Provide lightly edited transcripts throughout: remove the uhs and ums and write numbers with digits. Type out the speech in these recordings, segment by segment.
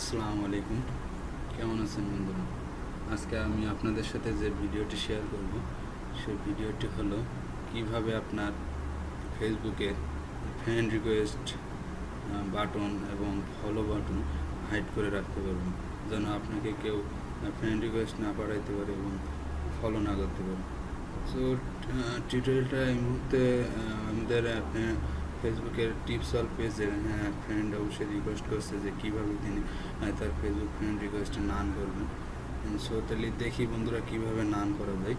আসসালামু আলাইকুম, কেমন আছেন বন্ধুরা? আজকে আমি আপনাদের সাথে যে ভিডিওটি শেয়ার করব সেই ভিডিওটি হলো কিভাবে আপনার ফেসবুকে ফ্রেন্ড রিকোয়েস্ট বাটন এবং ফলো বাটন হাইড করে রাখতে পারবেন, যেন আপনাকে কেউ ফ্রেন্ড রিকোয়েস্ট না পাঠাইতে পারে এবং ফলো না করতে পারে। সো টিউটোরিয়ালটা এই মুহূর্তে আমাদের ফেসবুকের টিপস অল পেজের ফ্রেন্ড অবশ্যই রিকোয়েস্ট করছে যে কীভাবে তিনি তার ফেসবুক ফ্রেন্ড রিকোয়েস্টে নান করবেন। সো তাহলে দেখি বন্ধুরা কীভাবে নান করা যায়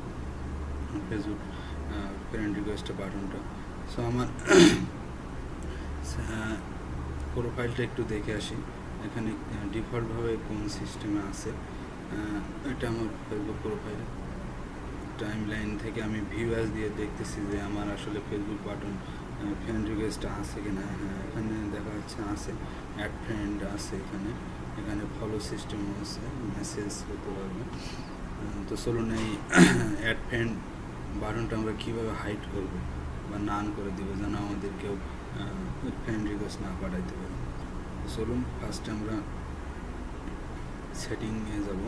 ফেসবুক ফ্রেন্ড রিকোয়েস্টের বাটনটা। সো আমার প্রোফাইলটা একটু দেখে আসি, এখানে ডিফল্টভাবে কোন সিস্টেমে আছে। এটা আমার ফেসবুক প্রোফাইল। টাইম লাইন থেকে আমি ভিউ অ্যাজ দিয়ে দেখতেছি যে আমার আসলে ফেসবুক বাটন ফ্রেন্ড রিকোয়েস্ট আছে কি না। হ্যাঁ, এখানে দেখা যাচ্ছে আছে, অ্যাড ফ্রেন্ড আছে, এখানে ফলো সিস্টেম আছে, মেসেজ করতে পারবে। তো চলুন এই অ্যাড ফ্রেন্ড বাটনটা আমরা কীভাবে হাইড করব বা নান করে দেবো যেন আমাদের কেউ ফ্রেন্ড রিকোয়েস্ট না পাঠাইতে পারে। চলুন ফার্স্টে আমরা সেটিংয়ে যাব।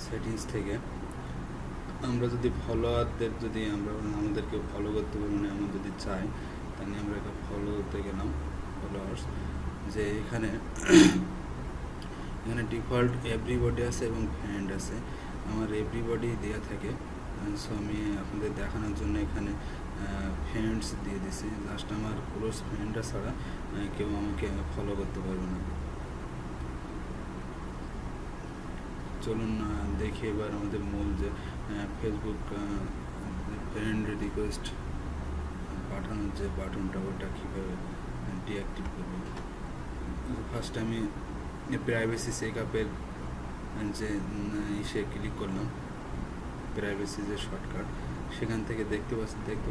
সেটিংস থেকে আমরা যদি ফলোয়ারদের যদি আমাদেরকে ফলো করতে পারি, মানে আমরা যদি চাই, তাহলে আমরা একটা ফলোতে গেলাম, ফলোয়ার্স, যে এখানে ডিফল্ট এভরিবডি আছে এবং ফ্রেন্ড আছে। আমার এভরিবডি দেওয়া থাকে, সো আমি আপনাদের দেখানোর জন্য এখানে ফ্রেন্ডস দিয়ে দিছি। জাস্ট আমার ক্লোজ ফ্রেন্ডরা ছাড়া কেউ আমাকে ফলো করতে পারবে না। চলুন দেখি এবার আমাদের মূল যে ফেসবুক ফ্রেন্ড রিকোয়েস্ট পাঠানোর যে বাটনটা, ওটা কীভাবে ডিঅ্যাক্টিভ করবো। ফার্স্ট আমি প্রাইভেসি চেকআপের যে ইসে ক্লিক করলাম, প্রাইভেসি যে শর্টকাট, সেখান থেকে দেখতে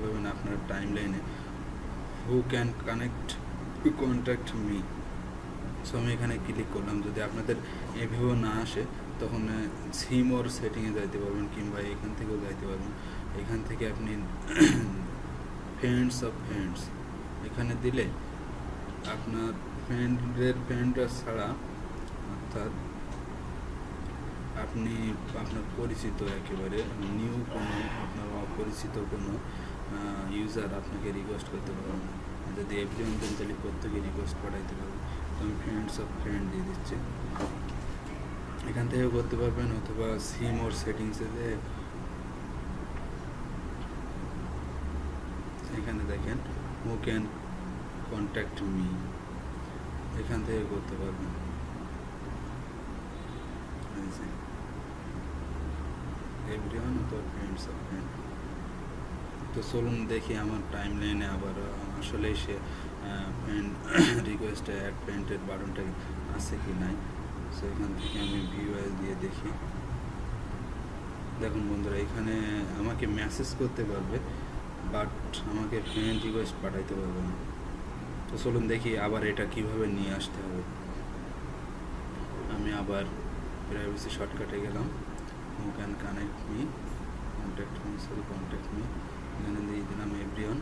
পাবেন আপনার টাইম লাইনে who can contact me. So আমি এখানে ক্লিক করলাম। যদি আপনাদের এভাবেও না আসে তখন সিম ওর সেটিংয়ে যাইতে পারবেন, কিংবা এখান থেকেও যাইতে পারবেন। এখান থেকে আপনি ফ্রেন্ডস অফ ফ্রেন্ডস এখানে দিলে আপনার ফ্রেন্ডরা ছাড়া, অর্থাৎ আপনি আপনার পরিচিত একেবারে নিউ কোনো, আপনার অপরিচিত কোনো ইউজার আপনাকে রিকোয়েস্ট করতে পারবেন না। যদি এভরিওয়ান দেন তাহলে প্রত্যেকে রিকোয়েস্ট পাঠাইতে পারবেন। তো আমি ফ্রেন্ডস অফ ফ্রেন্ড দিয়ে দিচ্ছি, এখান থেকেও করতে পারবেন, অথবা সিম ওর সেটিংসে যে এখানে দেখেন হু ক্যান কন্ট্যাক্ট মি, এখান থেকে করতে পারবেন। এভরিওয়ান অথবা ফ্রেন্ডস অফ ফ্রেন্ড। তো চলুন দেখি আমার টাইম লাইনে আবার আসলে সে ফ্রেন্ড রিকোয়েস্টে অ্যাড ফ্রেন্ডের বাটনটা আছে কি নাই। সো এখান থেকে আমি ভিউ দিয়ে দেখি। দেখুন বন্ধুরা, এখানে আমাকে মেসেজ করতে পারবে, বাট আমাকে ফ্রেন্ড রিকোয়েস্ট পাঠাইতে পারবে না। তো চলুন দেখি আবার এটা কিভাবে নিয়ে আসতে হবে। আমি আবার প্রাইভেসি শর্টকাটে গেলাম, হু ক্যান কন্ট্যাক্ট মি, এখানে দিয়ে দিলাম এভরিওয়ান।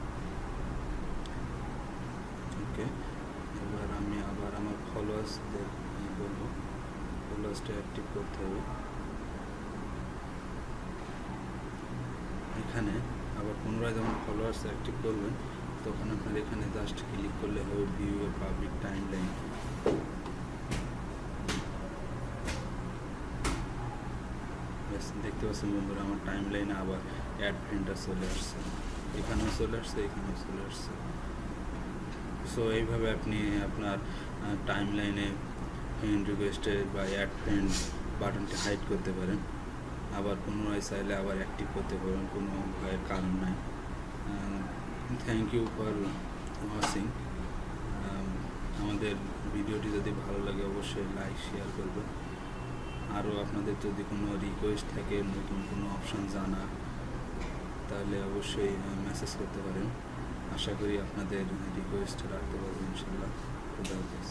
ওকে, এবার আমি আবার আমার ফলোয়ার্সদের বলবো, ফলোয়ার্সটা অ্যাক্টিভ করতে হবে। এখানে আবার পুনরায় যখন ফলোয়ার্স অ্যাক্টিভ করবেন তখন আপনার এখানে জাস্ট ক্লিক করলে হবে ভিউ এর পাবলিক টাইম লাইন। দেখতে পাচ্ছেন বন্ধুরা, আমার টাইম লাইনে আবার অ্যাড ফ্রেন্ডটা চলে আসছে, এখানেও চলে আসছে, এখানেও চলে আসছে। সো এইভাবে আপনি আপনার টাইম লাইনে ফ্রেন্ড রিকোয়েস্টে বা অ্যাড ফ্রেন্ড বাটনটি হাইড করতে পারেন, আবার পুনরায় চাইলে আবার অ্যাক্টিভ করতে পারবেন, কোনো ভয়ের কারণ নাই। Thank you for watching. আমাদের ভিডিওটি যদি ভালো লাগে অবশ্যই লাইক শেয়ার করবেন। আরও আপনাদের যদি কোনো রিকোয়েস্ট থাকে, নতুন কোনো অপশান জানা, তাহলে অবশ্যই মেসেজ করতে পারেন। আশা করি আপনাদের রিকোয়েস্ট রাখতে পারবেন ইনশাল্লাহ। খুদা হাফেজ।